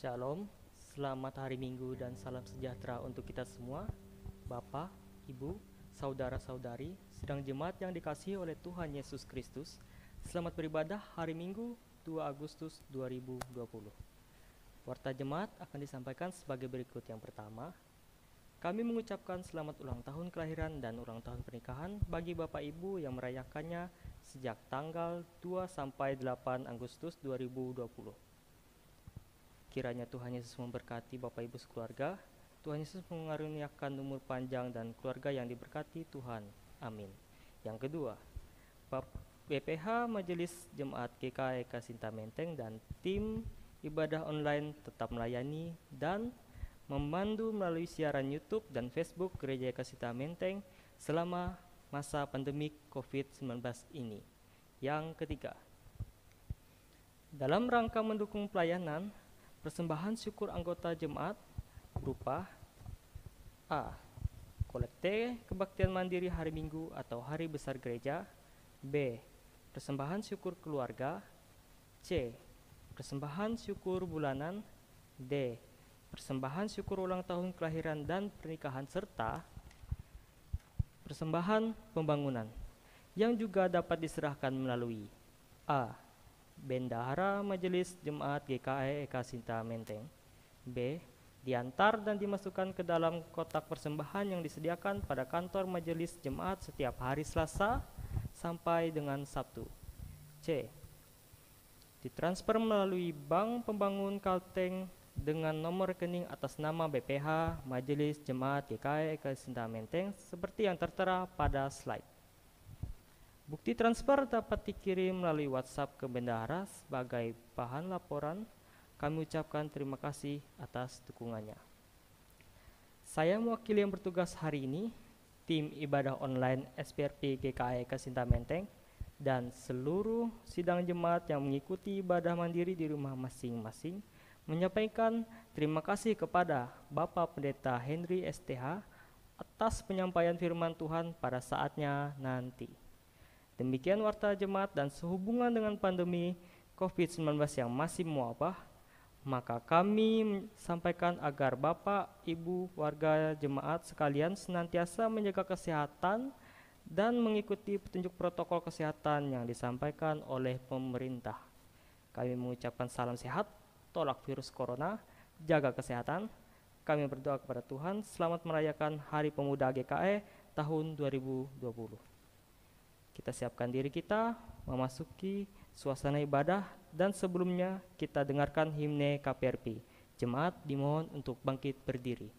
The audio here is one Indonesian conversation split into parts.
Shalom, selamat hari Minggu dan salam sejahtera untuk kita semua. Bapak, Ibu, saudara-saudari, sidang jemaat yang dikasihi oleh Tuhan Yesus Kristus. Selamat beribadah hari Minggu 2 Agustus 2020. Warta jemaat akan disampaikan sebagai berikut. Yang pertama, kami mengucapkan selamat ulang tahun kelahiran dan ulang tahun pernikahan bagi Bapak Ibu yang merayakannya sejak tanggal 2 sampai 8 Agustus 2020. Kiranya Tuhan Yesus memberkati Bapak Ibu sekeluarga. Tuhan Yesus mengaruniakan umur panjang dan keluarga yang diberkati Tuhan. Amin. Yang kedua, BPH Majelis Jemaat GKI Kasinta Menteng dan tim ibadah online tetap melayani dan memandu melalui siaran YouTube dan Facebook Gereja Kasinta Menteng selama masa pandemik COVID-19 ini. Yang ketiga, dalam rangka mendukung pelayanan, persembahan syukur anggota jemaat berupa A. Kolekte kebaktian mandiri hari Minggu atau hari besar gereja. B. Persembahan syukur keluarga. C. Persembahan syukur bulanan. D. Persembahan syukur ulang tahun kelahiran dan pernikahan serta persembahan pembangunan yang juga dapat diserahkan melalui A. Bendahara Majelis Jemaat GKI Kasinta Menteng. B. Diantar dan dimasukkan ke dalam kotak persembahan yang disediakan pada kantor Majelis Jemaat setiap hari Selasa sampai dengan Sabtu. C. Ditransfer melalui Bank Pembangun Kalteng dengan nomor rekening atas nama BPH Majelis Jemaat GKI Kasinta Menteng seperti yang tertera pada slide. Bukti transfer dapat dikirim melalui WhatsApp ke bendahara sebagai bahan laporan. Kami ucapkan terima kasih atas dukungannya. Saya mewakili yang bertugas hari ini, tim ibadah online SPRP GKI Kasinta Menteng, dan seluruh sidang jemaat yang mengikuti ibadah mandiri di rumah masing-masing, menyampaikan terima kasih kepada Bapak Pendeta Henry STH atas penyampaian firman Tuhan pada saatnya nanti. Demikian warta jemaat, dan sehubungan dengan pandemi COVID-19 yang masih mewabah, maka kami sampaikan agar Bapak, Ibu, warga jemaat sekalian senantiasa menjaga kesehatan dan mengikuti petunjuk protokol kesehatan yang disampaikan oleh pemerintah. Kami mengucapkan salam sehat, tolak virus corona, jaga kesehatan. Kami berdoa kepada Tuhan, selamat merayakan Hari Pemuda GKI tahun 2020. Kita siapkan diri kita memasuki suasana ibadah, dan sebelumnya kita dengarkan himne KPRP. Jemaat dimohon untuk bangkit berdiri.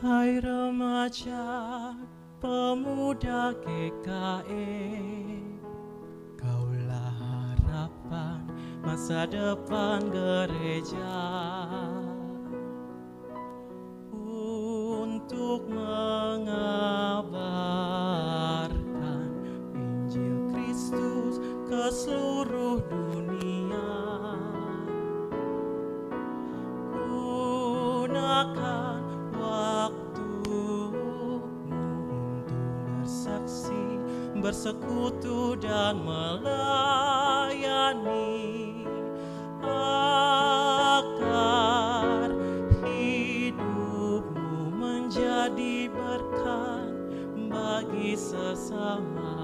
Hai remaja pemuda GKI, kaulah harapan masa depan gereja. Untuk mengabarkan Injil Kristus ke seluruh dunia, gunakan bersekutu dan melayani, agar hidupmu menjadi berkat bagi sesama.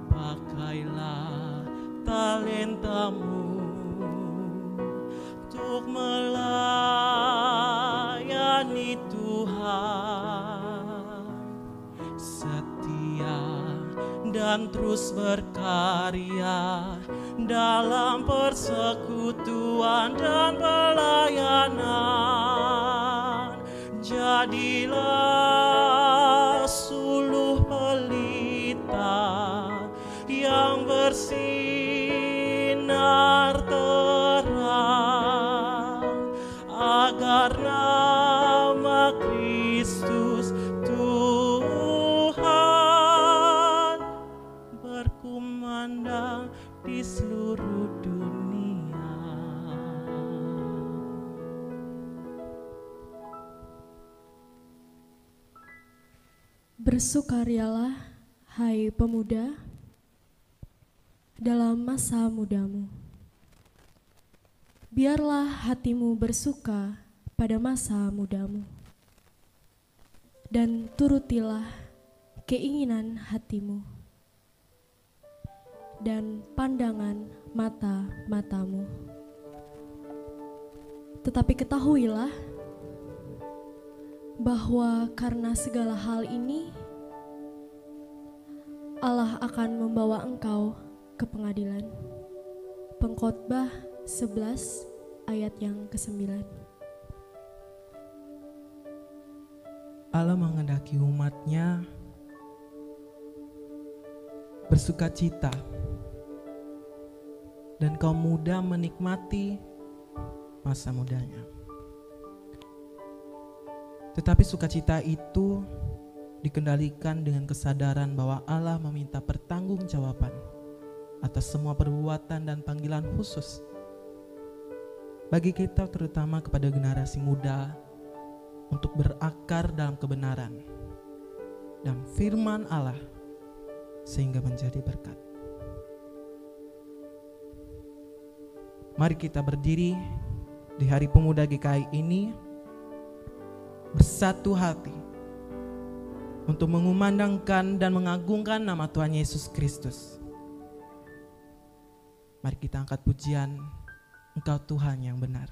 Pakailah talentamu untuk melayani Tuhan, dan terus berkarya dalam persekutuan dan pelayanan. Jadilah suluh pelita yang bersinar terang, agar nama Kristus Tuhan berkumandang di seluruh Bersukarialah, hai pemuda, dalam masa mudamu. Biarlah hatimu bersuka pada masa mudamu, dan turutilah keinginan hatimu dan pandangan mata-matamu. Tetapi ketahuilah bahwa karena segala hal ini Allah akan membawa engkau ke pengadilan. Pengkhotbah 11 ayat yang ke-9. Allah menghendaki umatnya bersukacita dan kaum muda menikmati masa mudanya. Tetapi sukacita itu dikendalikan dengan kesadaran bahwa Allah meminta pertanggungjawaban atas semua perbuatan dan panggilan khusus bagi kita, terutama kepada generasi muda, untuk berakar dalam kebenaran dan firman Allah sehingga menjadi berkat. Mari kita berdiri di Hari Pemuda GKI ini bersatu hati untuk mengumandangkan dan mengagungkan nama Tuhan Yesus Kristus. Mari kita angkat pujian, Engkau Tuhan yang benar.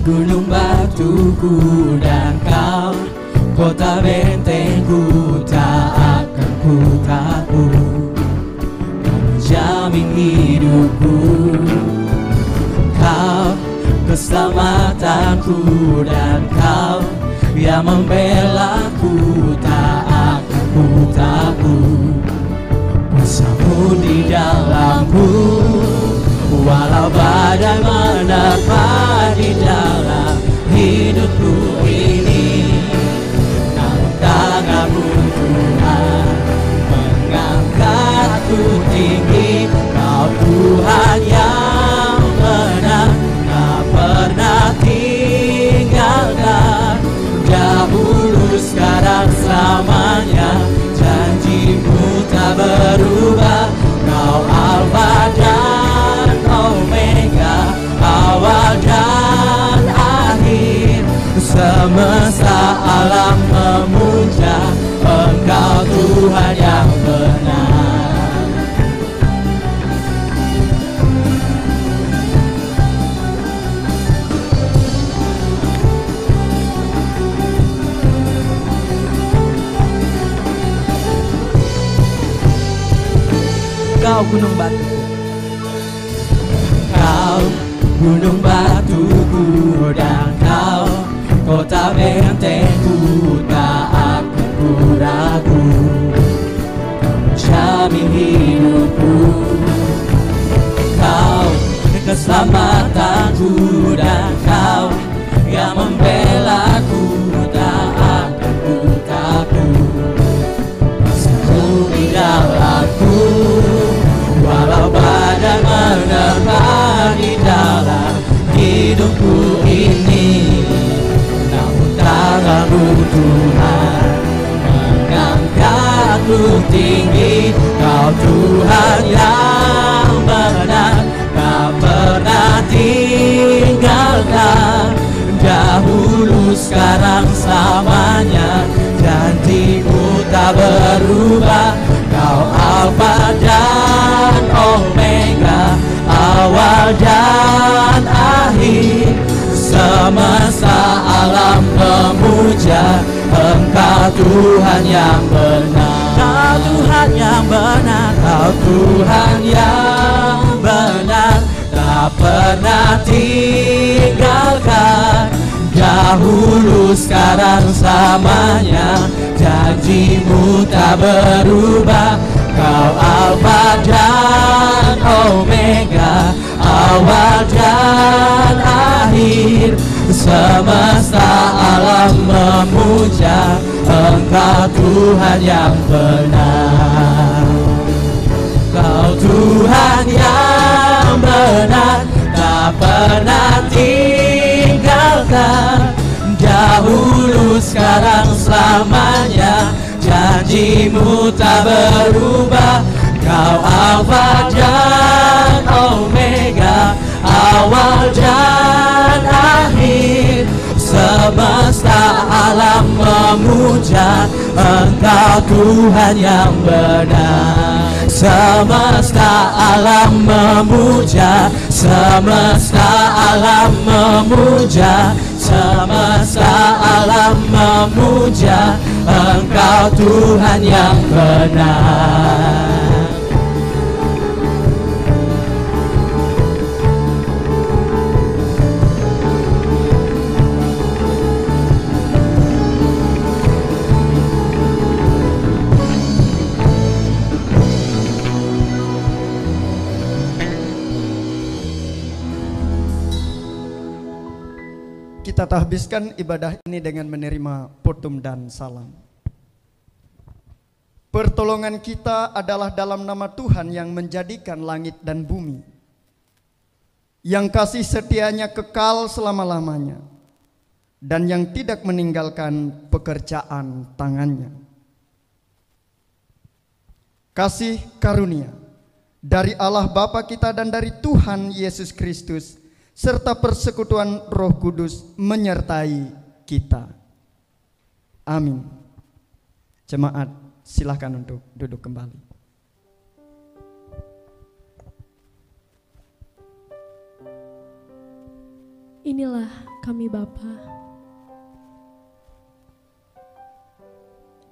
Gunung batuku dan kau, kota bentengku, tak akan ku takut. Kau menjamin hidupku, kau keselamatanku, dan kau yang membelaku, tak akan ku takut. Bersamamu di dalamku, walau badai menerpa di dalam hidupku ini, namun tanganmu Tuhan mengangkatku tinggi. Kau Tuhan yang benar, tak pernah tinggalkan. Dahulu, sekarang, selamanya, janjimu tak berubah. Kau Alfa dan Omega, awal dan akhir. Semesta alam memuja Engkau Tuhan yang benar. Kau gunung batu, Kau gunung batuku, dan kau kota bentengku, tak akan ku ragu. Kau menjamin hidupku, kau keselamatanku, dan kau yang membelaku, tak akan ku takut. Bersamamu di dalamku, walau badai menerpa di dalam hidupku ini, namun tanganmu Tuhan mengangkatku tinggi. Kau Tuhan yang benar, tak pernah tinggalkan. Dahulu, sekarang, selamanya, janjimu tak berubah. Kau Alfa dan Omega, awal dan akhir. Semesta alam memuja Engkau Tuhan yang benar. Kau Tuhan yang benar, Kau Tuhan yang benar, tak pernah tinggalkan. Dahulu, sekarang, selamanya, janjimu tak berubah. Kau Alfa dan Omega, awal dan semesta alam memuja Engkau Tuhan yang benar. Kau Tuhan yang benar, tak pernah tinggalkan. Dahulu, sekarang, selamanya, janjimu tak berubah. Kau Alfa dan Omega, awal dan akhir. Semesta alam memuja Engkau Tuhan yang benar. Semesta alam memuja, semesta alam memuja, semesta alam memuja Engkau Tuhan yang benar. Kita habiskan ibadah ini dengan menerima potum dan salam. Pertolongan kita adalah dalam nama Tuhan yang menjadikan langit dan bumi, yang kasih setianya kekal selama-lamanya, dan yang tidak meninggalkan pekerjaan tangannya. Kasih karunia dari Allah Bapa kita dan dari Tuhan Yesus Kristus serta persekutuan Roh Kudus menyertai kita. Amin. Jemaat, silakan untuk duduk kembali. Inilah kami Bapa,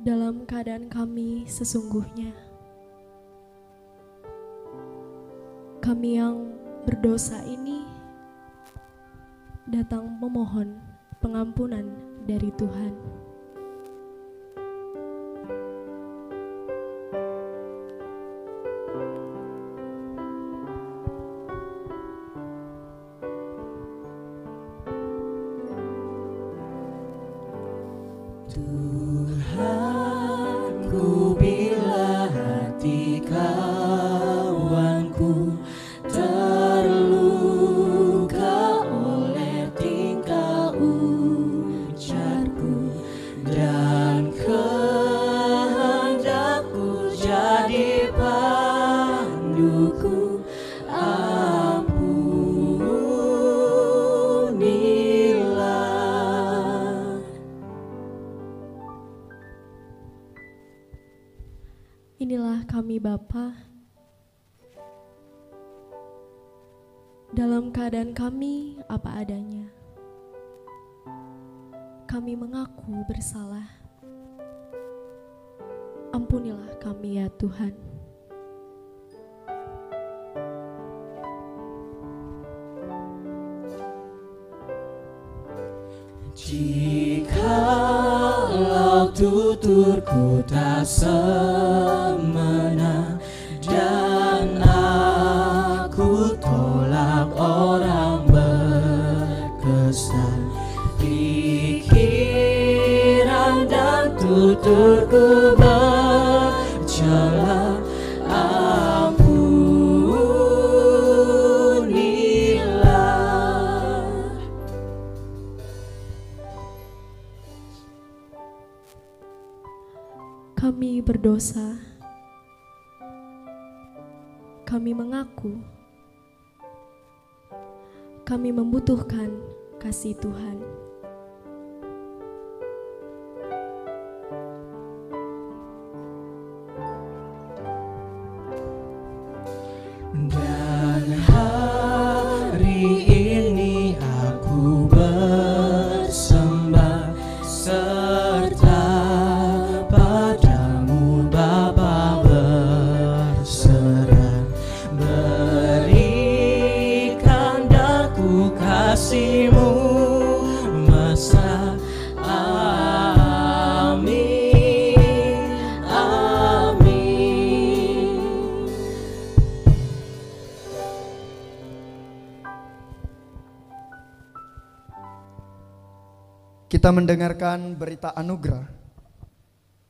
dalam keadaan kami sesungguhnya. Kami yang berdosa ini datang memohon pengampunan dari Tuhan. Tuhanku, bila hati kawanku terluka oleh tingkah ujarku dan kehendakku jadi panduku, ampunilah. Inilah kami Bapa, dalam keadaan kami apa adanya. Kami mengaku bersalah. Ampunilah kami ya Tuhan. Jikalau tuturku tak semena dan aku tolak orang berkesan, pikiran dan tuturku bercela, ampunilah. Kami berdosa. Kami mengaku. Kami membutuhkan kasih Tuhan. Dan hari ini aku bersembah serta padamu Bapa berserah, berikan daku kasih-Mu mesra. Amin, amin. kita mendengarkan berita anugerah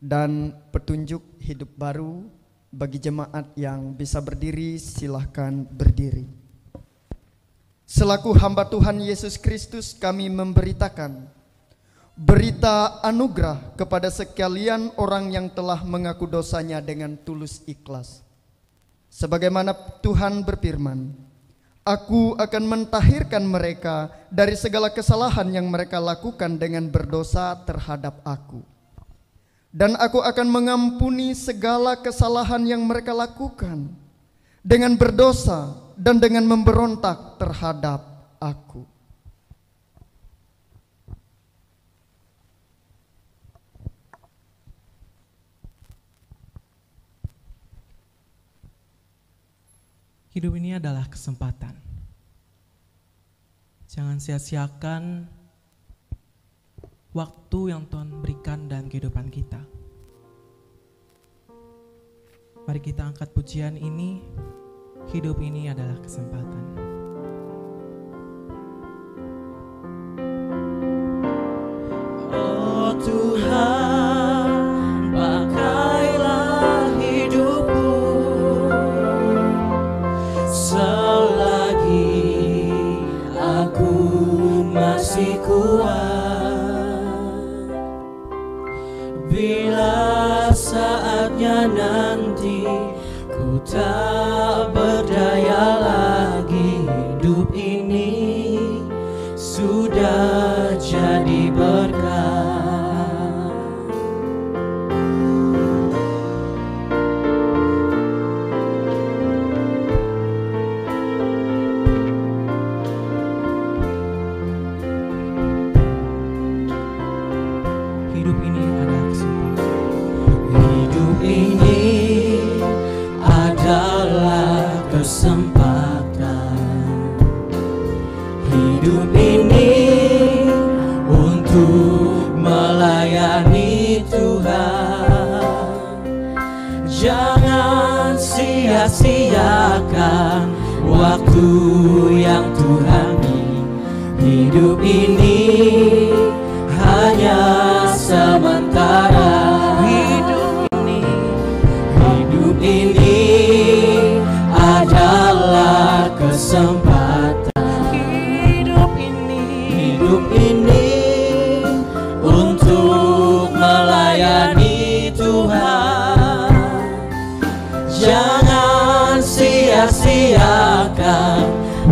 dan petunjuk hidup baru. Bagi jemaat yang bisa berdiri, silahkan berdiri. Selaku hamba Tuhan Yesus Kristus, kami memberitakan berita anugerah kepada sekalian orang yang telah mengaku dosanya dengan tulus ikhlas. Sebagaimana Tuhan berfirman, Aku akan mentahirkan mereka dari segala kesalahan yang mereka lakukan dengan berdosa terhadap Aku. Dan Aku akan mengampuni segala kesalahan yang mereka lakukan dengan berdosa dan dengan memberontak terhadap Aku. Hidup ini adalah kesempatan. Jangan sia-siakan waktu yang Tuhan berikan dalam kehidupan kita. Mari kita angkat pujian ini. Hidup ini adalah kesempatan. Oh Tuhan, pakailah hidupku selagi aku masih kuat. Bila saatnya nanti ku tak berdaya lagi, hidup ini sudah jadi berkah. Hidup ini adalah kesempatan. Hidup ini adalah kesempatan. Hidup ini untuk melayani Tuhan. Jangan sia-siakan waktu yang Tuhan beri. Hidup ini hanya sementara. Hidup ini adalah kesempatan. Hidup ini untuk melayani Tuhan. Jangan sia-siakan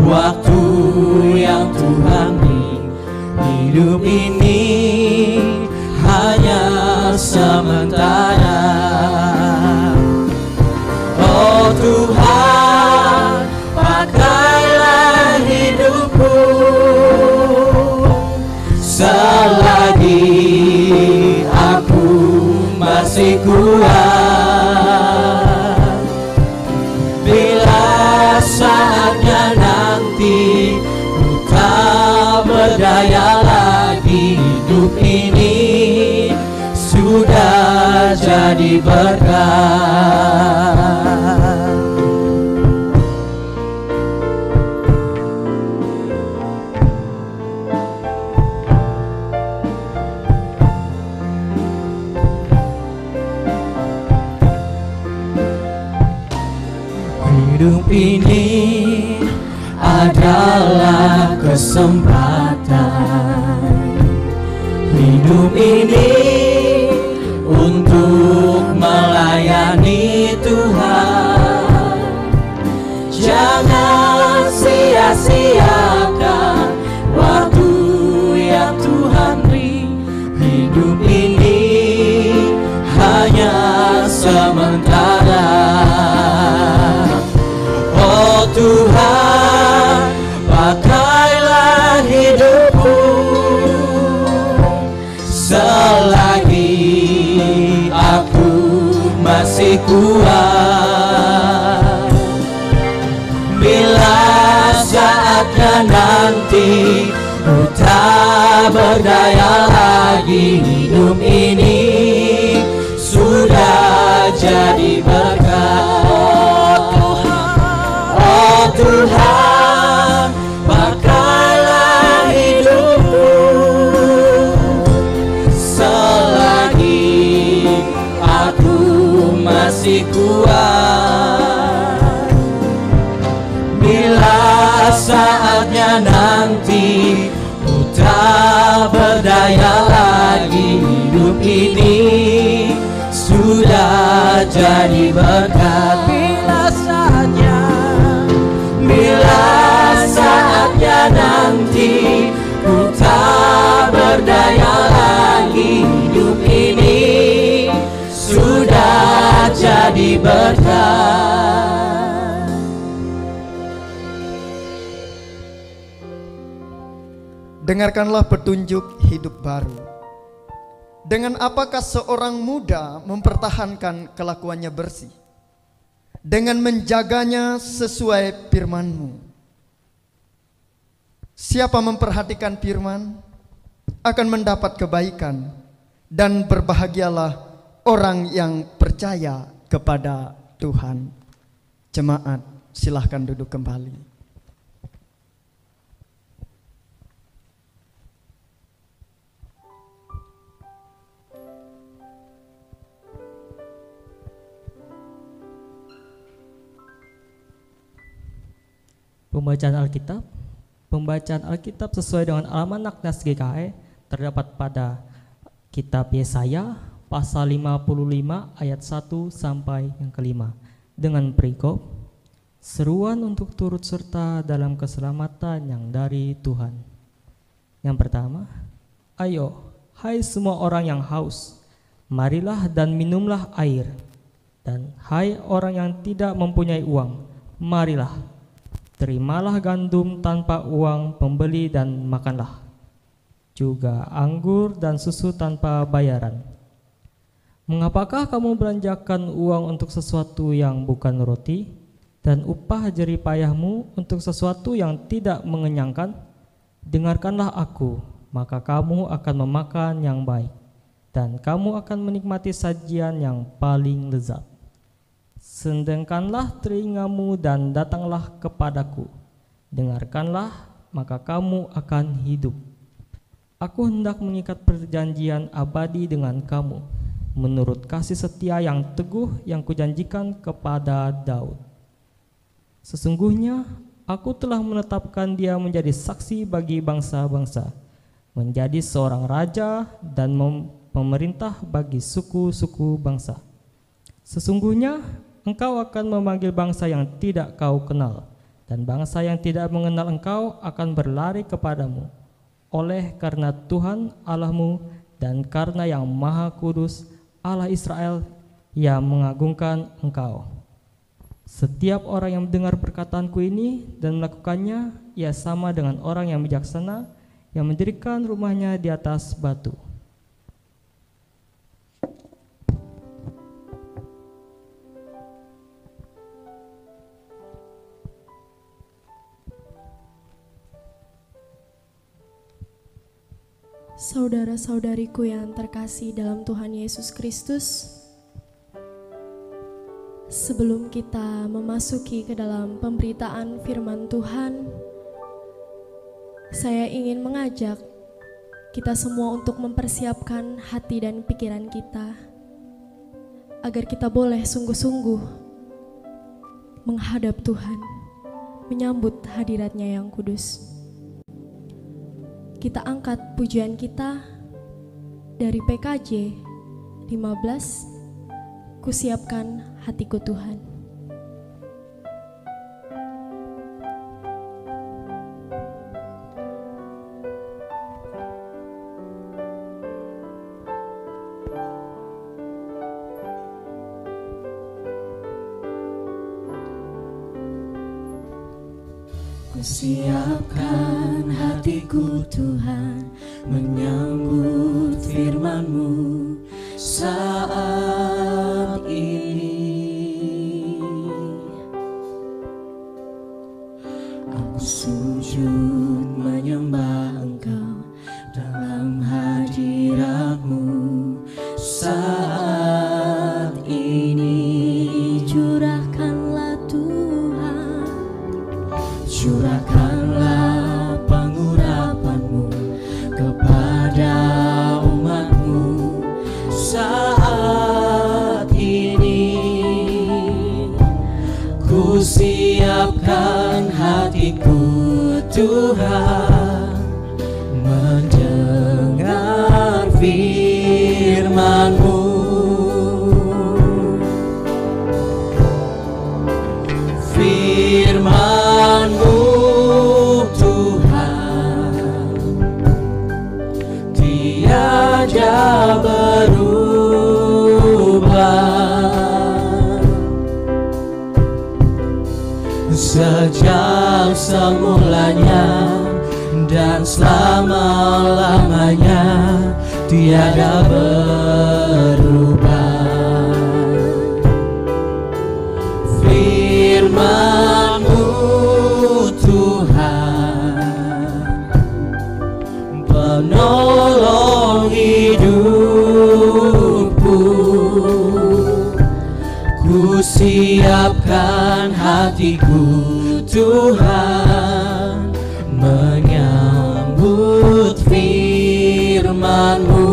waktu yang Tuhan beri. Hidup ini hanya sementara. Oh Tuhan, pakailah hidupku selagi aku masih kuat. Bila saatnya nanti ku tak berdaya lagi, hidup ini sudah jadi berkah. Hidup ini adalah kesempatan. Hidup ini untuk melayani Tuhan. Jangan sia-siakan waktu yang Tuhan beri. Hidup ini hanya sementara. Oh Tuhan, pakailah hidupku selagi aku masih kuat. Bila saatnya nanti ku tak berdaya lagi, hidup ini sudah jadi berkah. Oh Tuhan, pakailah hidupku masih kuat. Bila saatnya nanti ku tak berdaya lagi, hidup ini sudah jadi berkat. Bila saatnya nanti ku tak berdaya lagi, hidup ini sudah jadi berkat. Dengarkanlah petunjuk hidup baru. Dengan apakah seorang muda mempertahankan kelakuannya bersih? Dengan menjaganya sesuai firman-Mu. Siapa memperhatikan firman akan mendapat kebaikan, dan berbahagialah orang yang percaya kepada Tuhan. Jemaat, silahkan duduk kembali. Pembacaan Alkitab sesuai dengan almanak Nas GKE terdapat pada kitab Yesaya pasal 55 ayat 1 sampai yang kelima dengan perikop seruan untuk turut serta dalam keselamatan yang dari Tuhan. Yang pertama, ayo hai semua orang yang haus, marilah dan minumlah air. Dan hai orang yang tidak mempunyai uang, marilah, terimalah gandum tanpa uang pembeli dan makanlah, juga anggur dan susu tanpa bayaran. Mengapakah kamu belanjakan uang untuk sesuatu yang bukan roti, dan upah jerih payahmu untuk sesuatu yang tidak mengenyangkan? Dengarkanlah aku, maka kamu akan memakan yang baik, dan kamu akan menikmati sajian yang paling lezat. Sendengkanlah telingamu dan datanglah kepadaku. Dengarkanlah, maka kamu akan hidup. Aku hendak mengikat perjanjian abadi dengan kamu, menurut kasih setia yang teguh yang kujanjikan kepada Daud. Sesungguhnya aku telah menetapkan dia menjadi saksi bagi bangsa-bangsa, menjadi seorang raja dan pemerintah bagi suku-suku bangsa. Sesungguhnya engkau akan memanggil bangsa yang tidak kau kenal, dan bangsa yang tidak mengenal engkau akan berlari kepadamu. Oleh karena Tuhan Allahmu dan karena yang Maha Kudus Allah Israel yang mengagungkan engkau. Setiap orang yang mendengar perkataanku ini dan melakukannya, ia sama dengan orang yang bijaksana yang mendirikan rumahnya di atas batu. Saudara-saudariku yang terkasih dalam Tuhan Yesus Kristus, sebelum kita memasuki ke dalam pemberitaan firman Tuhan, saya ingin mengajak kita semua untuk mempersiapkan hati dan pikiran kita, agar kita boleh sungguh-sungguh menghadap Tuhan, menyambut hadirat-Nya yang kudus. Kita angkat pujian kita dari PKJ 15, Kusiapkan Hatiku Tuhan. Kusiapkan hatiku Tuhan, menyambut firman-Mu saat ini. Aku sujud menyembah Engkau dalam hadirat-Mu saat ini. Curahkanlah Tuhan, curahkanlah pengurapan-Mu kepada umat-Mu saat Tuhan mendengar firman-Mu. Firman-Mu Tuhan tiada berubah, sejak semulanya dan selama-lamanya tiada berubah. Firman-Mu Tuhan penolong hidupku, ku siapkan hatiku Tuhan menyambut firman-Mu.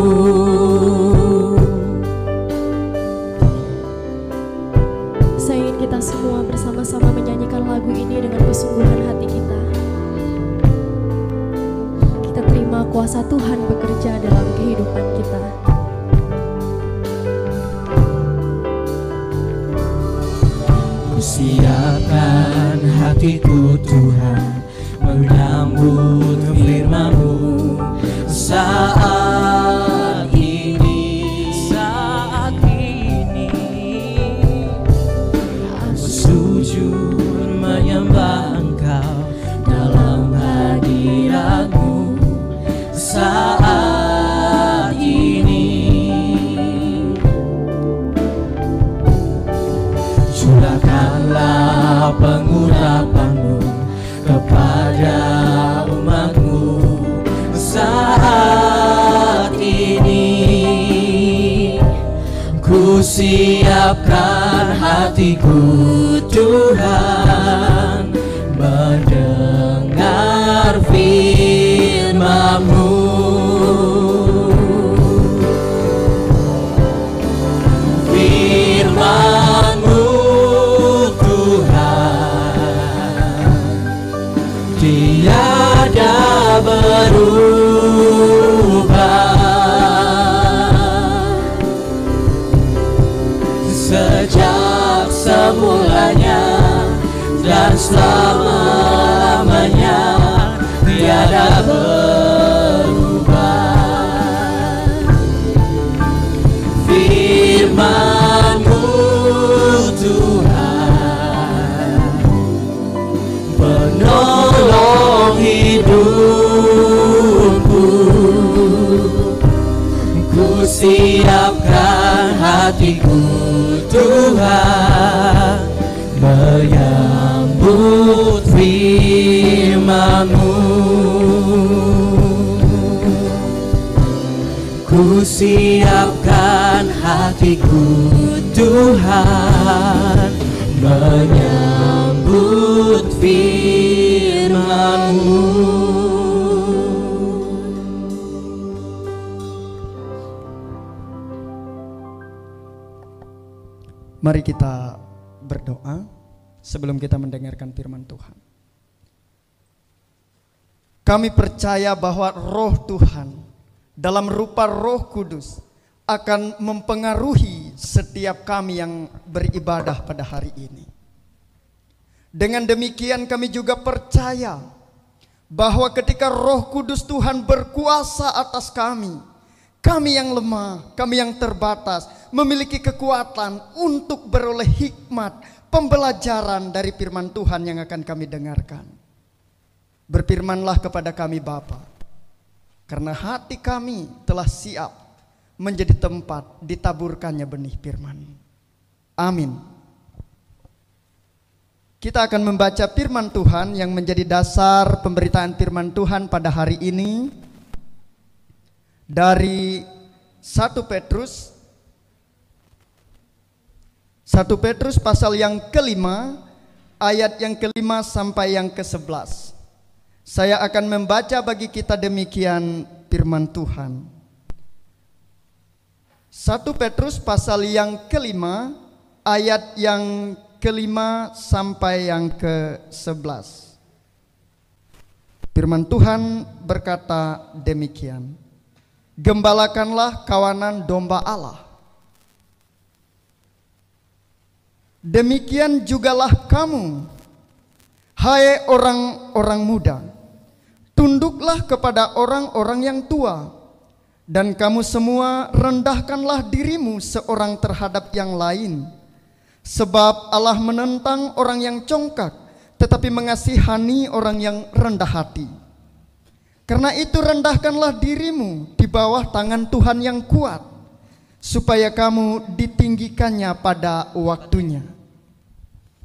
Saya ingin kita semua bersama-sama menyanyikan lagu ini dengan kesungguhan hati kita. Kita terima kuasa Tuhan bekerja dalam kehidupan kita. Ku siapkan hatiku Tuhan menyambut firman-Mu saat ini, saat ini. Aku sujud menyembah Engkau dalam hadirat-Mu saat ini. Curahkanlah pengurapan-Mu kepada umat-Mu saat ini. Ku siapkan hatiku Tuhan mendengar firman-Mu. Firman-Mu tiada berubah, sejak semulanya dan selama-lamanya tiada berubah. Firman-Mu Tuhan penolong hidupku, ku siapkan hatiku Tuhan menyambut firman-Mu. Ku siapkan hatiku Tuhan menyambut firman-Mu. Mari kita berdoa sebelum kita mendengarkan firman Tuhan. Kami percaya bahwa Roh Tuhan dalam rupa Roh Kudus akan mempengaruhi setiap kami yang beribadah pada hari ini. Dengan demikian kami juga percaya bahwa ketika Roh Kudus Tuhan berkuasa atas kami yang lemah, kami yang terbatas, memiliki kekuatan untuk beroleh hikmat pembelajaran dari firman Tuhan yang akan kami dengarkan. Berfirmanlah kepada kami Bapa, karena hati kami telah siap menjadi tempat ditaburkannya benih firman. Amin. Kita akan membaca firman Tuhan yang menjadi dasar pemberitaan firman Tuhan pada hari ini dari 1 Petrus pasal yang kelima, ayat yang kelima sampai yang ke-11. Saya akan membaca bagi kita demikian firman Tuhan. 1 Petrus pasal yang kelima, ayat yang kelima sampai yang ke-11. Firman Tuhan berkata demikian, gembalakanlah kawanan domba Allah. Demikian jugalah kamu, hai orang-orang muda, tunduklah kepada orang-orang yang tua, dan kamu semua rendahkanlah dirimu seorang terhadap yang lain. Sebab Allah menentang orang yang congkak, tetapi mengasihani orang yang rendah hati. Karena itu rendahkanlah dirimu di bawah tangan Tuhan yang kuat, supaya kamu ditinggikannya pada waktunya.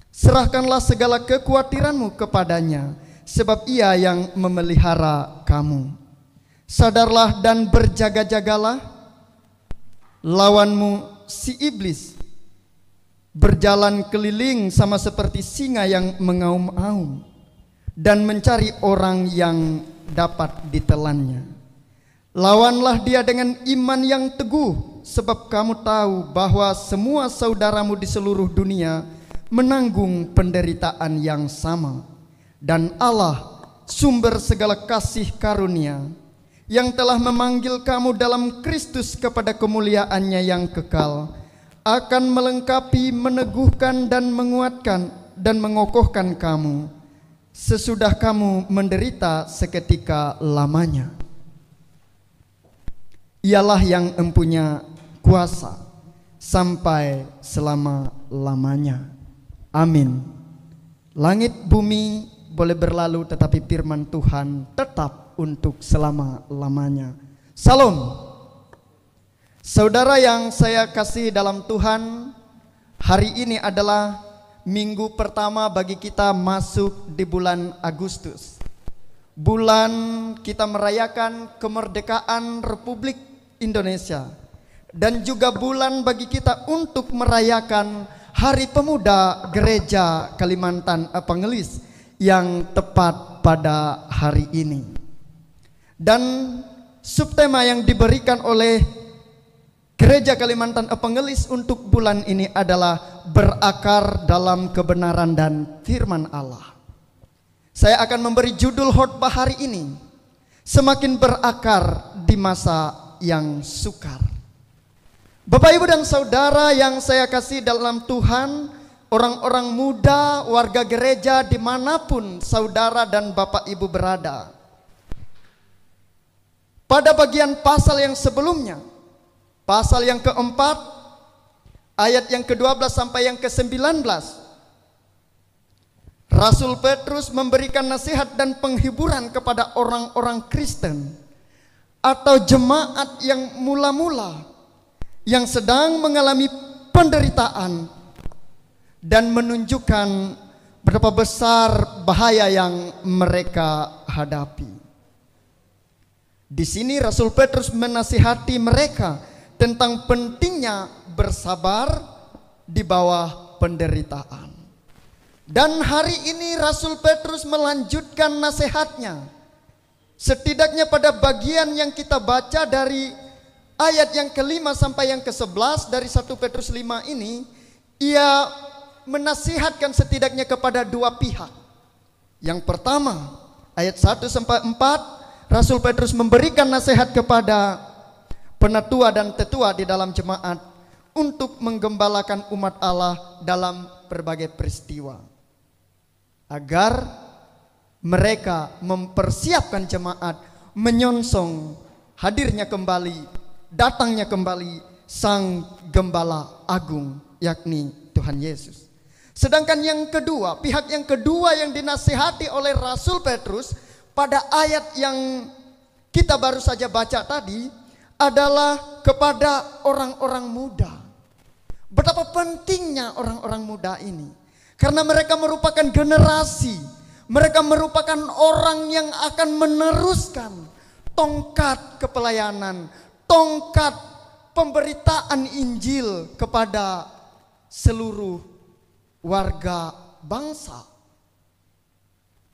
Serahkanlah segala kekhawatiranmu kepadanya, sebab Ia yang memelihara kamu. Sadarlah dan berjaga-jagalah, lawanmu si iblis berjalan keliling sama seperti singa yang mengaum-aum dan mencari orang yang dapat ditelannya. Lawanlah dia dengan iman yang teguh, sebab kamu tahu bahwa semua saudaramu di seluruh dunia menanggung penderitaan yang sama. Dan Allah, sumber segala kasih karunia, yang telah memanggil kamu dalam Kristus kepada kemuliaannya yang kekal, akan melengkapi, meneguhkan dan menguatkan dan mengokohkan kamu sesudah kamu menderita seketika lamanya. Ialah yang empunya kuasa sampai selama-lamanya. Amin. Langit bumi boleh berlalu, tetapi firman Tuhan tetap untuk selama-lamanya. Salam. Saudara yang saya kasih dalam Tuhan, hari ini adalah minggu pertama bagi kita masuk di bulan Agustus. Bulan kita merayakan kemerdekaan Republik Indonesia, dan juga bulan bagi kita untuk merayakan Hari Pemuda Gereja Kalimantan Evangelis yang tepat pada hari ini. Dan subtema yang diberikan oleh Gereja Kalimantan Evangelis untuk bulan ini adalah berakar dalam kebenaran dan firman Allah. Saya akan memberi judul khotbah hari ini, semakin berakar di masa yang sukar. Bapak, Ibu, dan Saudara yang saya kasih dalam Tuhan, orang-orang muda, warga gereja dimanapun saudara dan Bapak Ibu berada. Pada bagian pasal yang sebelumnya, pasal yang keempat, ayat yang ke-12 sampai yang ke-19, Rasul Petrus memberikan nasihat dan penghiburan kepada orang-orang Kristen atau jemaat yang mula-mula, yang sedang mengalami penderitaan, dan menunjukkan berapa besar bahaya yang mereka hadapi. Di sini Rasul Petrus menasihati mereka tentang pentingnya bersabar di bawah penderitaan. Dan hari ini Rasul Petrus melanjutkan nasihatnya. Setidaknya pada bagian yang kita baca dari ayat yang ke-5 sampai yang ke-11 dari 1 Petrus 5 ini, ia menasihatkan setidaknya kepada dua pihak. Yang pertama, ayat 1 sampai 4, Rasul Petrus memberikan nasihat kepada penatua dan tetua di dalam jemaat untuk menggembalakan umat Allah dalam berbagai peristiwa, agar mereka mempersiapkan jemaat menyongsong hadirnya kembali, datangnya kembali Sang Gembala Agung, yakni Tuhan Yesus. Sedangkan yang kedua, pihak yang kedua yang dinasihati oleh Rasul Petrus pada ayat yang kita baru saja baca tadi adalah kepada orang-orang muda. Betapa pentingnya orang-orang muda ini, karena mereka merupakan generasi, mereka merupakan orang yang akan meneruskan tongkat kepelayanan, tongkat pemberitaan Injil kepada seluruh warga bangsa,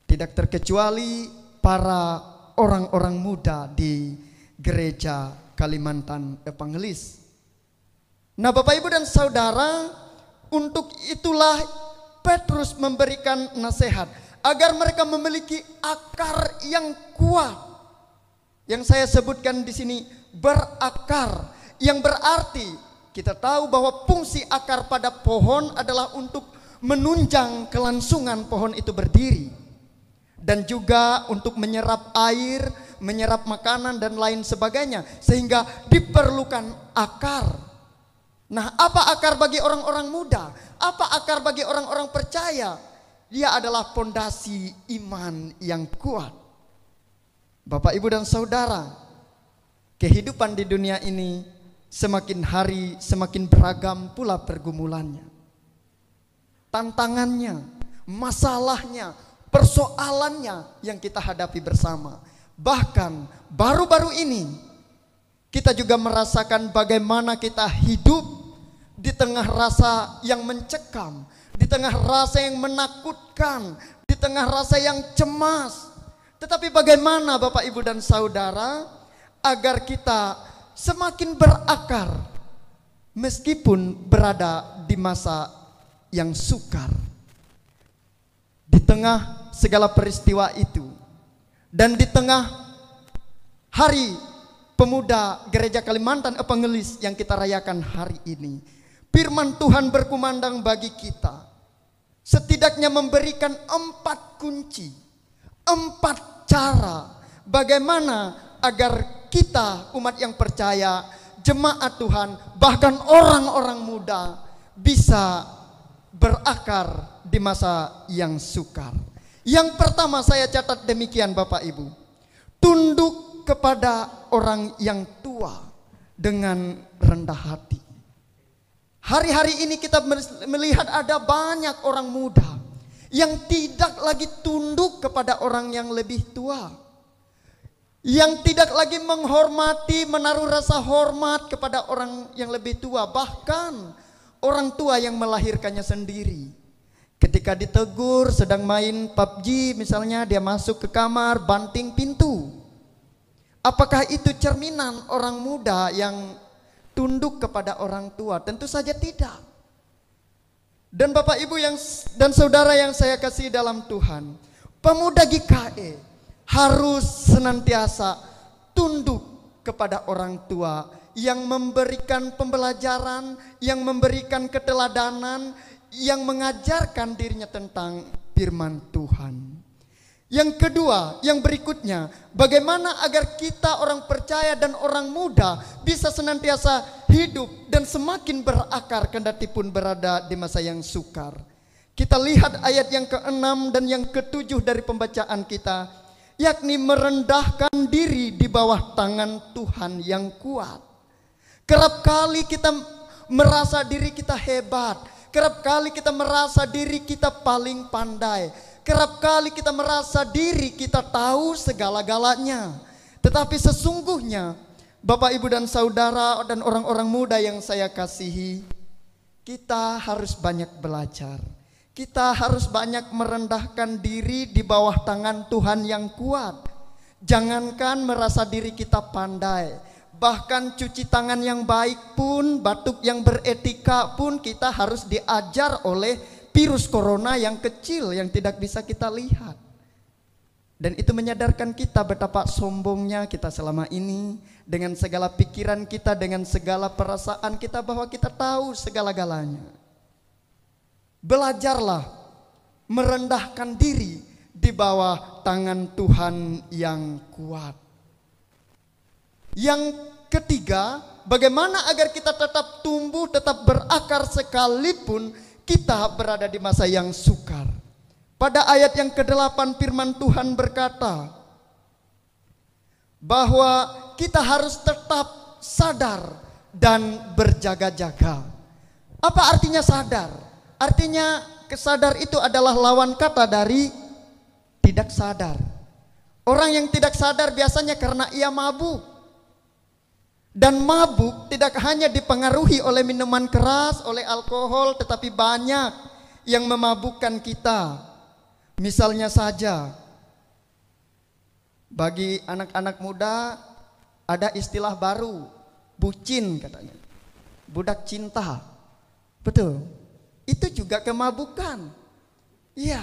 tidak terkecuali para orang-orang muda di Gereja Kalimantan Evangelis. Nah, Bapak, Ibu, dan Saudara, untuk itulah Petrus memberikan nasihat agar mereka memiliki akar yang kuat. Yang saya sebutkan di sini berakar, yang berarti kita tahu bahwa fungsi akar pada pohon adalah untuk menunjang kelangsungan pohon itu berdiri, dan juga untuk menyerap air, menyerap makanan dan lain sebagainya, sehingga diperlukan akar. Nah, apa akar bagi orang-orang muda? Apa akar bagi orang-orang percaya? Dia adalah fondasi iman yang kuat. Bapak, Ibu dan Saudara, kehidupan di dunia ini semakin hari semakin beragam pula pergumulannya, tantangannya, masalahnya, persoalannya yang kita hadapi bersama. Bahkan baru-baru ini kita juga merasakan bagaimana kita hidup di tengah rasa yang mencekam, di tengah rasa yang menakutkan, di tengah rasa yang cemas. Tetapi bagaimana Bapak, Ibu dan Saudara agar kita semakin berakar meskipun berada di masa yang sukar. Di tengah segala peristiwa itu dan di tengah Hari Pemuda Gereja Kalimantan Evangelis yang kita rayakan hari ini, firman Tuhan berkumandang bagi kita, setidaknya memberikan 4 kunci, 4 cara bagaimana agar kita umat yang percaya, jemaat Tuhan, bahkan orang-orang muda bisa berakar di masa yang sukar. Yang pertama saya catat demikian Bapak Ibu, tunduk kepada orang yang tua dengan rendah hati. Hari-hari ini kita melihat ada banyak orang muda yang tidak lagi tunduk kepada orang yang lebih tua, yang tidak lagi menghormati, menaruh rasa hormat kepada orang yang lebih tua, bahkan orang tua yang melahirkannya sendiri. Ketika ditegur sedang main PUBG misalnya, dia masuk ke kamar banting pintu. Apakah itu cerminan orang muda yang tunduk kepada orang tua? Tentu saja tidak. Dan Bapak Ibu dan Saudara yang saya kasih dalam Tuhan, pemuda GKE harus senantiasa tunduk kepada orang tua yang memberikan pembelajaran, yang memberikan keteladanan, yang mengajarkan dirinya tentang firman Tuhan. Yang kedua, yang berikutnya, bagaimana agar kita orang percaya dan orang muda bisa senantiasa hidup dan semakin berakar kendati pun berada di masa yang sukar. Kita lihat ayat yang ke-6 dan yang ke-7 dari pembacaan kita, yakni merendahkan diri di bawah tangan Tuhan yang kuat. Kerap kali kita merasa diri kita hebat, kerap kali kita merasa diri kita paling pandai, kerap kali kita merasa diri kita tahu segala-galanya. Tetapi sesungguhnya Bapak, Ibu dan Saudara dan orang-orang muda yang saya kasihi, kita harus banyak belajar. Kita harus banyak merendahkan diri di bawah tangan Tuhan yang kuat. Jangankan merasa diri kita pandai, bahkan cuci tangan yang baik pun, batuk yang beretika pun kita harus diajar oleh virus corona yang kecil yang tidak bisa kita lihat. Dan itu menyadarkan kita betapa sombongnya kita selama ini, dengan segala pikiran kita, dengan segala perasaan kita bahwa kita tahu segala-galanya. Belajarlah merendahkan diri di bawah tangan Tuhan yang kuat. Yang ketiga, bagaimana agar kita tetap tumbuh, tetap berakar sekalipun kita berada di masa yang sukar. Pada ayat yang ke-8 firman Tuhan berkata bahwa kita harus tetap sadar dan berjaga-jaga. Apa artinya sadar? Artinya kesadar itu adalah lawan kata dari tidak sadar. Orang yang tidak sadar biasanya karena ia mabuk. Dan mabuk tidak hanya dipengaruhi oleh minuman keras, oleh alkohol, tetapi banyak yang memabukkan kita. Misalnya saja, bagi anak-anak muda ada istilah baru, bucin katanya, budak cinta. Betul, itu juga kemabukan. Iya.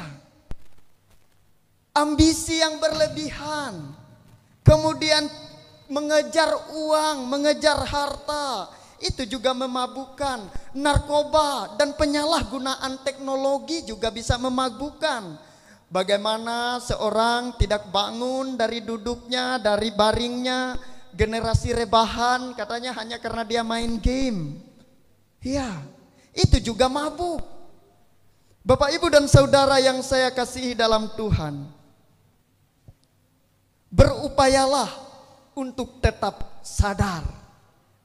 ambisi yang berlebihan, kemudian mengejar uang, mengejar harta, itu juga memabukkan. Narkoba dan penyalahgunaan teknologi juga bisa memabukkan. Bagaimana seorang tidak bangun dari duduknya, dari baringnya, generasi rebahan katanya hanya karena dia main game. Ya, itu juga mabuk. Bapak, Ibu, dan saudara yang saya kasihi dalam Tuhan, berupayalah untuk tetap sadar.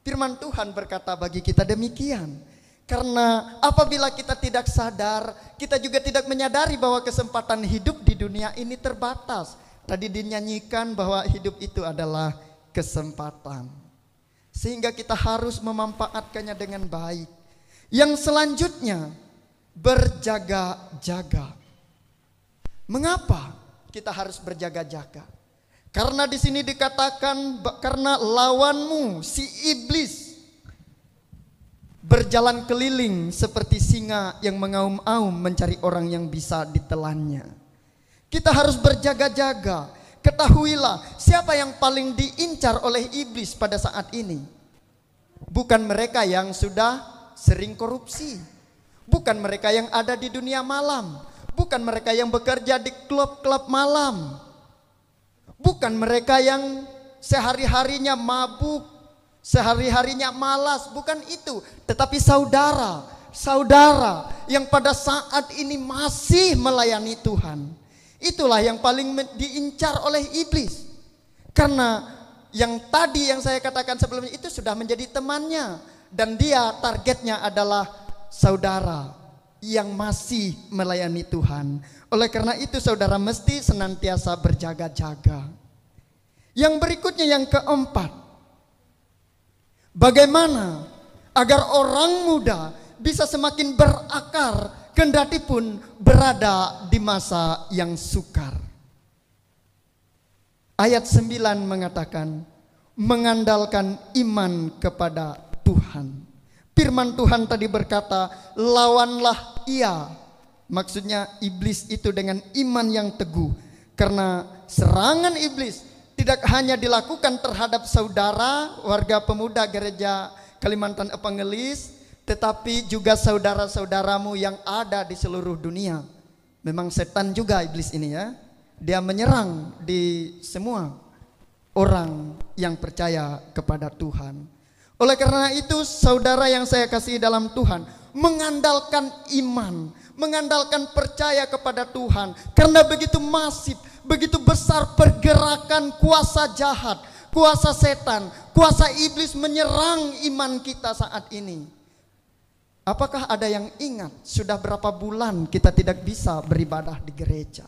Firman Tuhan berkata bagi kita demikian. Karena apabila kita tidak sadar, kita juga tidak menyadari bahwa kesempatan hidup di dunia ini terbatas. Tadi dinyanyikan bahwa hidup itu adalah kesempatan. Sehingga kita harus memanfaatkannya dengan baik. Yang selanjutnya, berjaga-jaga. Mengapa kita harus berjaga-jaga? Karena di sini dikatakan karena lawanmu si iblis berjalan keliling seperti singa yang mengaum-aum mencari orang yang bisa ditelannya. Kita harus berjaga-jaga. Ketahuilah siapa yang paling diincar oleh iblis pada saat ini. Bukan mereka yang sudah sering korupsi, bukan mereka yang ada di dunia malam, bukan mereka yang bekerja di klub-klub malam, bukan mereka yang sehari-harinya mabuk, sehari-harinya malas, bukan itu. Tetapi saudara yang pada saat ini masih melayani Tuhan, itulah yang paling diincar oleh iblis. Karena yang tadi yang saya katakan sebelumnya itu sudah menjadi temannya, dan dia targetnya adalah saudara yang masih melayani Tuhan. Oleh karena itu saudara mesti senantiasa berjaga-jaga. Yang berikutnya, yang keempat, bagaimana agar orang muda bisa semakin berakar kendati pun berada di masa yang sukar. Ayat 9 mengatakan mengandalkan iman kepada Tuhan. Firman Tuhan tadi berkata, lawanlah ia. Maksudnya iblis itu dengan iman yang teguh. Karena serangan iblis tidak hanya dilakukan terhadap saudara warga pemuda gereja Kalimantan Evangelis, tetapi juga saudara-saudaramu yang ada di seluruh dunia. Memang setan juga iblis ini ya. Dia menyerang di semua orang yang percaya kepada Tuhan. Oleh karena itu saudara yang saya kasihi dalam Tuhan, mengandalkan iman, mengandalkan percaya kepada Tuhan. Karena begitu masif, begitu besar pergerakan kuasa jahat, kuasa setan, kuasa iblis menyerang iman kita saat ini. Apakah ada yang ingat sudah berapa bulan kita tidak bisa beribadah di gereja?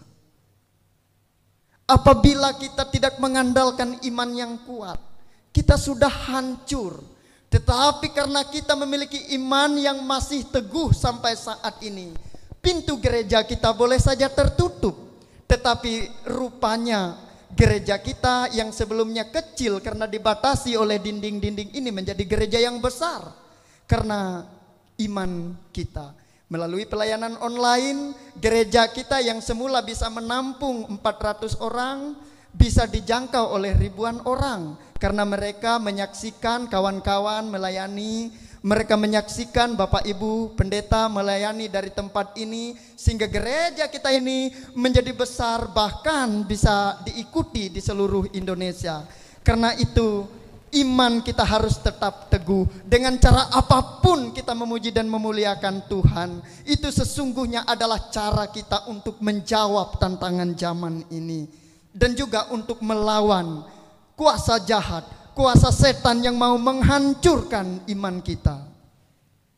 Apabila kita tidak mengandalkan iman yang kuat, kita sudah hancur. Tetapi karena kita memiliki iman yang masih teguh sampai saat ini, pintu gereja kita boleh saja tertutup, tetapi rupanya gereja kita yang sebelumnya kecil karena dibatasi oleh dinding-dinding ini menjadi gereja yang besar. Karena iman kita. Melalui pelayanan online, gereja kita yang semula bisa menampung 400 orang bisa dijangkau oleh ribuan orang. Karena mereka menyaksikan kawan-kawan melayani, mereka menyaksikan Bapak Ibu pendeta melayani dari tempat ini, sehingga gereja kita ini menjadi besar, bahkan bisa diikuti di seluruh Indonesia. Karena itu iman kita harus tetap teguh. Dengan cara apapun kita memuji dan memuliakan Tuhan, itu sesungguhnya adalah cara kita untuk menjawab tantangan zaman ini, dan juga untuk melawan kuasa jahat, kuasa setan yang mau menghancurkan iman kita.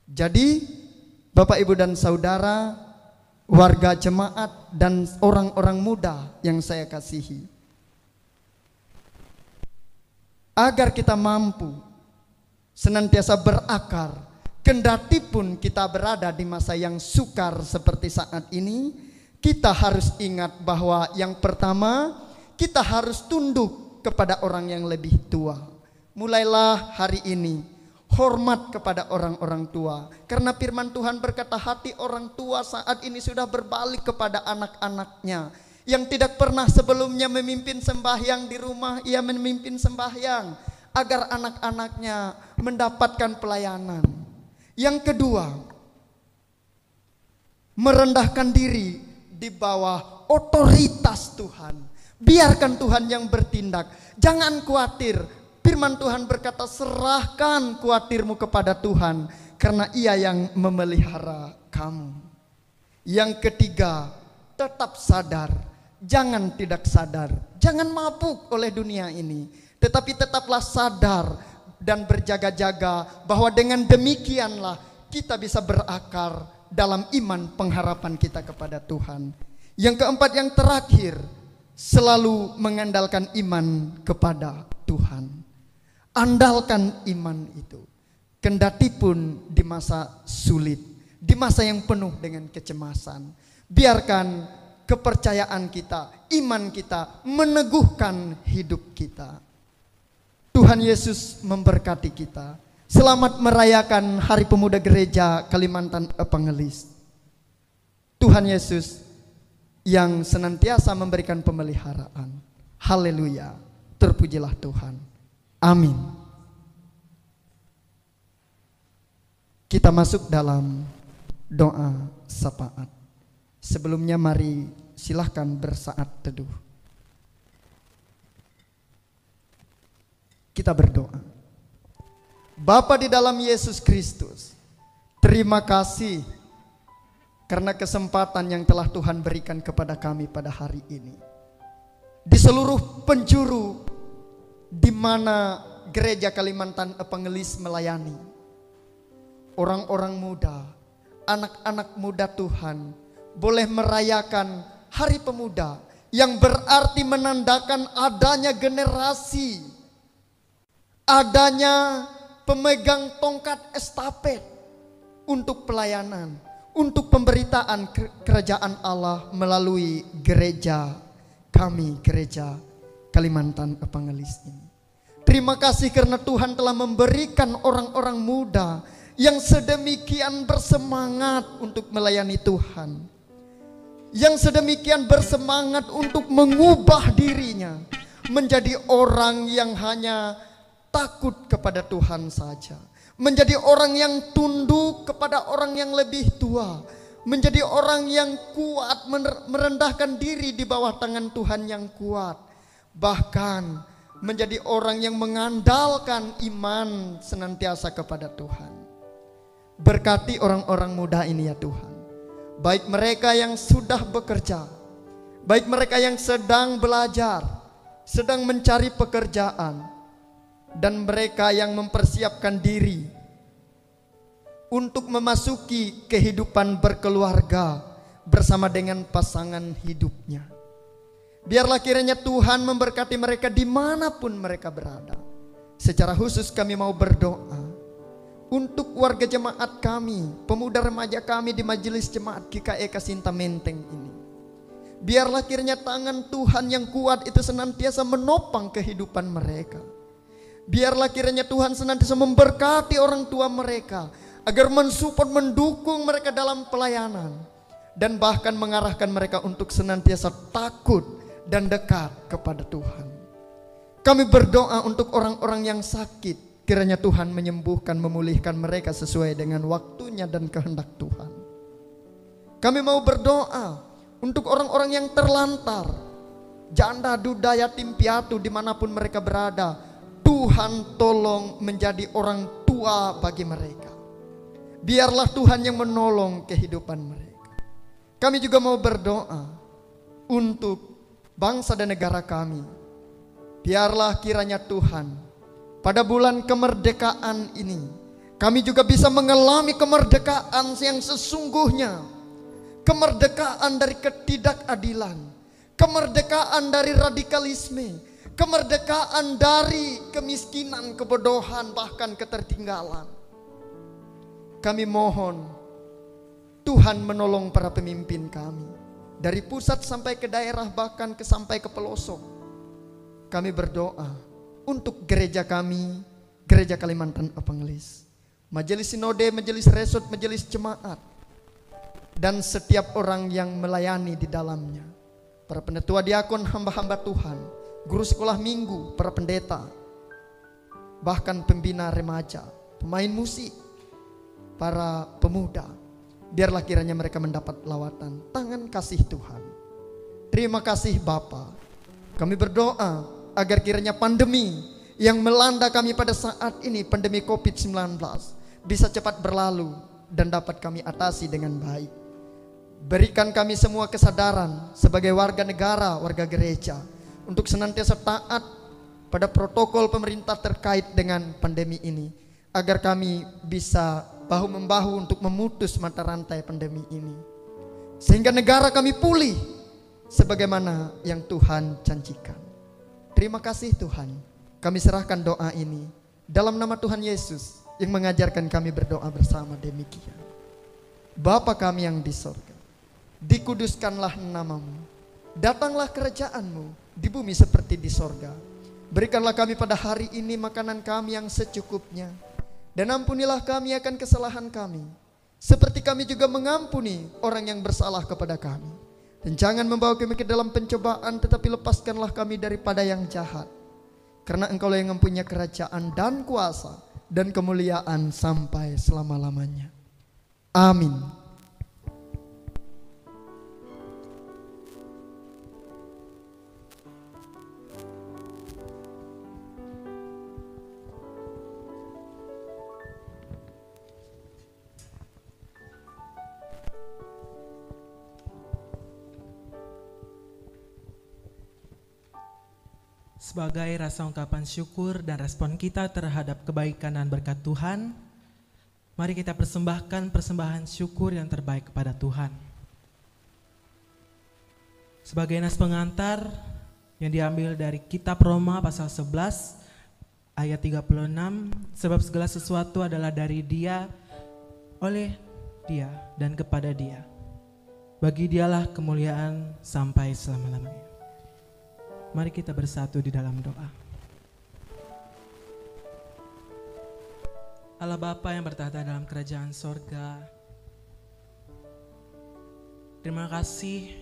Jadi Bapak Ibu dan Saudara, warga jemaat dan orang-orang muda yang saya kasihi, agar kita mampu senantiasa berakar, kendati pun kita berada di masa yang sukar seperti saat ini, kita harus ingat bahwa yang pertama, kita harus tunduk kepada orang yang lebih tua. Mulailah hari ini hormat kepada orang-orang tua, karena firman Tuhan berkata hati orang tua saat ini sudah berbalik kepada anak-anaknya. yang tidak pernah sebelumnya memimpin sembahyang di rumah, ia memimpin sembahyang agar anak-anaknya mendapatkan pelayanan. Yang kedua, merendahkan diri di bawah otoritas Tuhan. Biarkan Tuhan yang bertindak. Jangan khawatir. Firman Tuhan berkata, serahkan khawatirmu kepada Tuhan, karena Ia yang memelihara kamu. Yang ketiga, tetap sadar. Jangan tidak sadar. Jangan mabuk oleh dunia ini, tetapi tetaplah sadar dan berjaga-jaga, bahwa dengan demikianlah kita bisa berakar dalam iman pengharapan kita kepada Tuhan. Yang keempat, yang terakhir, selalu mengandalkan iman kepada Tuhan. Andalkan iman itu, kendati pun di masa sulit, di masa yang penuh dengan kecemasan. Biarkan kepercayaan kita, iman kita meneguhkan hidup kita. Tuhan Yesus memberkati kita. Selamat merayakan Hari Pemuda Gereja Kalimantan Evangelis. Tuhan Yesus yang senantiasa memberikan pemeliharaan. Haleluya. Terpujilah Tuhan. Amin. Kita masuk dalam doa syafaat. Sebelumnya mari silahkan bersaat teduh. Kita berdoa. Bapa di dalam Yesus Kristus, terima kasih karena kesempatan yang telah Tuhan berikan kepada kami pada hari ini. Di seluruh penjuru di mana Gereja Kalimantan Evangelis melayani, orang-orang muda, anak-anak muda Tuhan boleh merayakan Hari Pemuda, yang berarti menandakan adanya generasi, adanya pemegang tongkat estafet untuk pelayanan, untuk pemberitaan kerajaan Allah melalui gereja kami, Gereja Kalimantan Evangelis ini. Terima kasih karena Tuhan telah memberikan orang-orang muda yang sedemikian bersemangat untuk melayani Tuhan, yang sedemikian bersemangat untuk mengubah dirinya menjadi orang yang hanya takut kepada Tuhan saja, menjadi orang yang tunduk kepada orang yang lebih tua, menjadi orang yang kuat, merendahkan diri di bawah tangan Tuhan yang kuat, bahkan menjadi orang yang mengandalkan iman senantiasa kepada Tuhan. Berkati orang-orang muda ini ya Tuhan, baik mereka yang sudah bekerja, baik mereka yang sedang belajar, sedang mencari pekerjaan, dan mereka yang mempersiapkan diri untuk memasuki kehidupan berkeluarga bersama dengan pasangan hidupnya. Biarlah kiranya Tuhan memberkati mereka dimanapun mereka berada. Secara khusus kami mau berdoa untuk warga jemaat kami, pemuda remaja kami di Majelis Jemaat GKI Kasinta Menteng ini. Biarlah kiranya tangan Tuhan yang kuat itu senantiasa menopang kehidupan mereka. Biarlah kiranya Tuhan senantiasa memberkati orang tua mereka, agar mensupport, mendukung mereka dalam pelayanan, dan bahkan mengarahkan mereka untuk senantiasa takut dan dekat kepada Tuhan. Kami berdoa untuk orang-orang yang sakit, kiranya Tuhan menyembuhkan, memulihkan mereka sesuai dengan waktunya dan kehendak Tuhan. Kami mau berdoa untuk orang-orang yang terlantar, janda, duda, yatim piatu dimanapun mereka berada. Tuhan tolong menjadi orang tua bagi mereka. Biarlah Tuhan yang menolong kehidupan mereka. Kami juga mau berdoa untuk bangsa dan negara kami. Biarlah kiranya Tuhan pada bulan kemerdekaan ini kami juga bisa mengalami kemerdekaan yang sesungguhnya. Kemerdekaan dari ketidakadilan, kemerdekaan dari radikalisme, kemerdekaan dari kemiskinan, kebodohan, bahkan ketertinggalan. Kami mohon Tuhan menolong para pemimpin kami, dari pusat sampai ke daerah, bahkan sampai ke pelosok. Kami berdoa untuk gereja kami, Gereja Kalimantan Evangelis, Majelis Sinode, Majelis Resort, Majelis Jemaat, dan setiap orang yang melayani di dalamnya. para penetua diakon, hamba-hamba Tuhan, guru sekolah minggu, para pendeta, bahkan pembina remaja, pemain musik, para pemuda. Biarlah kiranya mereka mendapat lawatan tangan kasih Tuhan. Terima kasih Bapa. Kami berdoa agar kiranya pandemi yang melanda kami pada saat ini, pandemi COVID-19, bisa cepat berlalu dan dapat kami atasi dengan baik. Berikan kami semua kesadaran sebagai warga negara, warga gereja, untuk senantiasa taat pada protokol pemerintah terkait dengan pandemi ini, agar kami bisa bahu-membahu untuk memutus mata rantai pandemi ini, sehingga negara kami pulih sebagaimana yang Tuhan janjikan. Terima kasih Tuhan. Kami serahkan doa ini dalam nama Tuhan Yesus yang mengajarkan kami berdoa bersama demikian. Bapa kami yang di sorga, dikuduskanlah namamu, datanglah kerajaanmu di bumi seperti di sorga. Berikanlah kami pada hari ini makanan kami yang secukupnya, dan ampunilah kami akan kesalahan kami, seperti kami juga mengampuni orang yang bersalah kepada kami. Dan jangan membawa kami ke dalam pencobaan, tetapi lepaskanlah kami daripada yang jahat. Karena Engkaulah yang mempunyai kerajaan dan kuasa dan kemuliaan sampai selama-lamanya. Amin. Sebagai rasa ungkapan syukur dan respon kita terhadap kebaikan dan berkat Tuhan, mari kita persembahkan persembahan syukur yang terbaik kepada Tuhan. Sebagai nas pengantar yang diambil dari kitab Roma pasal 11 ayat 36, sebab segala sesuatu adalah dari Dia, oleh Dia, dan kepada Dia. Bagi Dialah kemuliaan sampai selama-lamanya. Mari kita bersatu di dalam doa. Allah Bapa yang bertahta dalam kerajaan sorga, terima kasih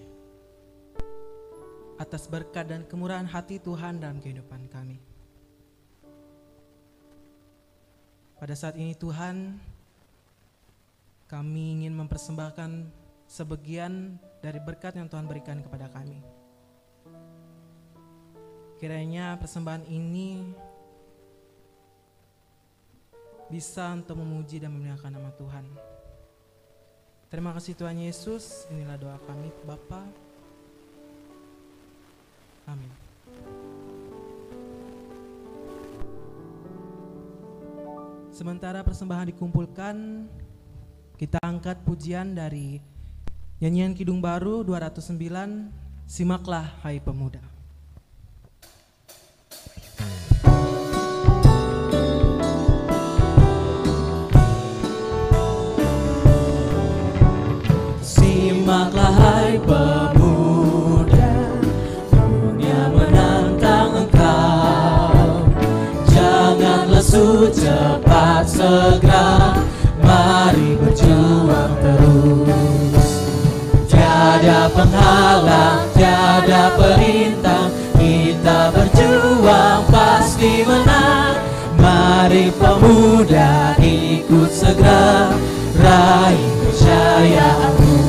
atas berkat dan kemurahan hati Tuhan dalam kehidupan kami. Pada saat ini Tuhan, kami ingin mempersembahkan sebagian dari berkat yang Tuhan berikan kepada kami. Kiranya persembahan ini bisa untuk memuji dan memuliakan nama Tuhan. Terima kasih Tuhan Yesus, inilah doa kami Bapa. Amin. Sementara persembahan dikumpulkan, kita angkat pujian dari nyanyian Kidung Baru 209, Simaklah Hai Pemuda. Simaklah hai pemuda, dunia menantang engkau. Jangan lesu, cepat segera, mari berjuang terus. Tiada penghalang, tiada perintah, kita berjuang pasti menang. Mari pemuda ikut segera, raih kejayaanmu.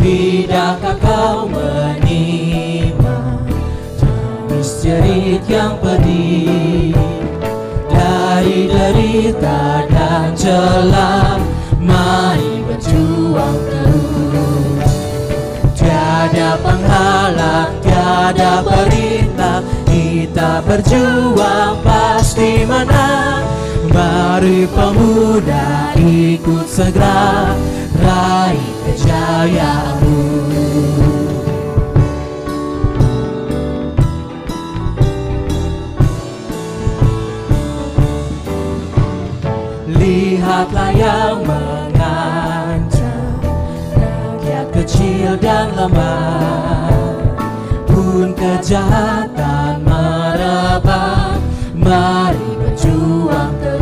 Tidakkah kau menimang tangis jerit yang pedih dari derita dan celah? Mari berjuang terus. Tiada penghalang, tiada perintah, kita berjuang pasti menang. Mari pemuda ikut segera, raih kejayaanmu. Lihatlah yang mengancam, rakyat kecil dan lemah, pun kejahatan merebak. Mari berjuang terus.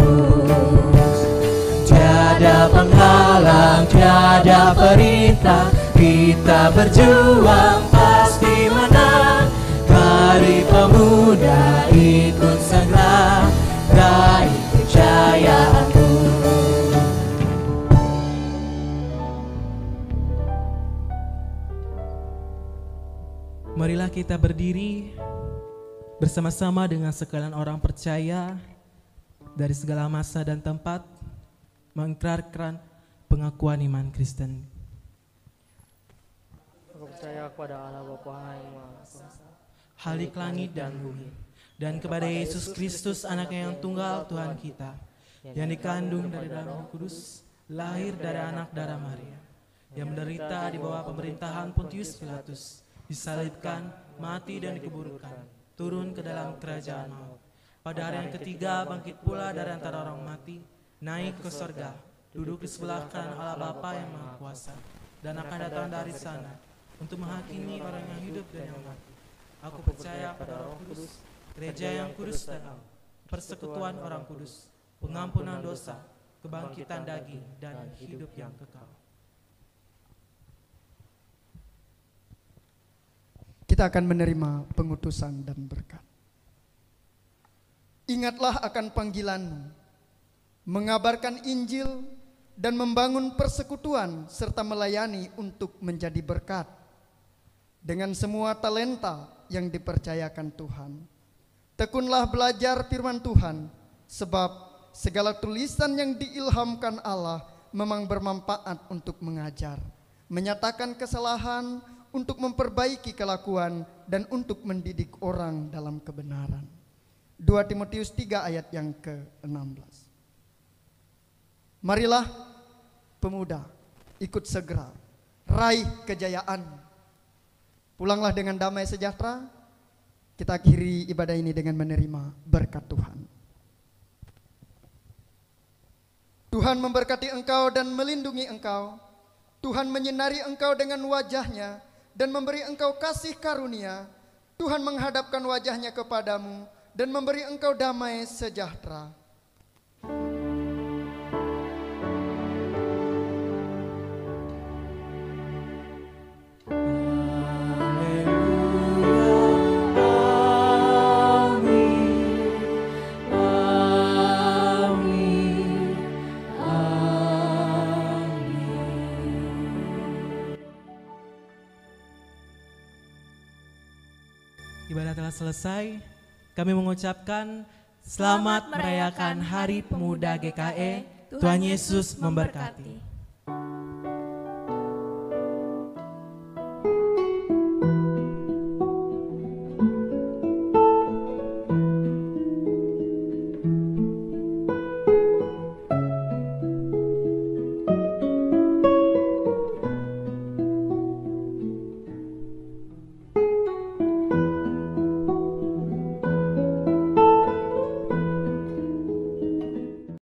walau tiada perintah, kita berjuang pasti menang. Mari pemuda ikut segera raih kejayaanmu. Marilah kita berdiri bersama-sama dengan sekalian orang percaya dari segala masa dan tempat mengikrarkan pengakuan iman Kristen. Aku percaya kepada Allah Bapa yang Maha Kuasa, Halik langit dan bumi, dan kepada Yesus Kristus anaknya yang tunggal Tuhan kita, yang dikandung dari dalam Roh Kudus, lahir dari anak darah Maria, yang menderita di bawah pemerintahan Pontius Pilatus, disalibkan, mati dan dikuburkan, turun ke dalam kerajaan maut. Pada hari yang ketiga bangkit pula dari antara orang mati, naik ke sorga, duduk di sebelah kanan Allah Bapa yang Maha Kuasa, dan akan datang dari sana untuk menghakimi orang yang hidup dan yang mati. Aku percaya pada Roh Kudus, gereja yang kudus dan am, persekutuan orang kudus, pengampunan dosa, kebangkitan daging, dan hidup yang kekal. Kita akan menerima pengutusan dan berkat. Ingatlah akan panggilanmu, mengabarkan Injil dan membangun persekutuan serta melayani untuk menjadi berkat dengan semua talenta yang dipercayakan Tuhan. Tekunlah belajar firman Tuhan, sebab segala tulisan yang diilhamkan Allah memang bermanfaat untuk mengajar, menyatakan kesalahan, untuk memperbaiki kelakuan, dan untuk mendidik orang dalam kebenaran. 2 Timotius 3 ayat yang ke-16. Marilah pemuda, ikut segera, raih kejayaan. Pulanglah dengan damai sejahtera. Kita akhiri ibadah ini dengan menerima berkat Tuhan. Tuhan memberkati engkau dan melindungi engkau. Tuhan menyinari engkau dengan wajah-Nya dan memberi engkau kasih karunia. Tuhan menghadapkan wajah-Nya kepadamu dan memberi engkau damai sejahtera. Ibadah telah selesai. Kami mengucapkan selamat merayakan Hari Pemuda GKE. Tuhan Yesus memberkati.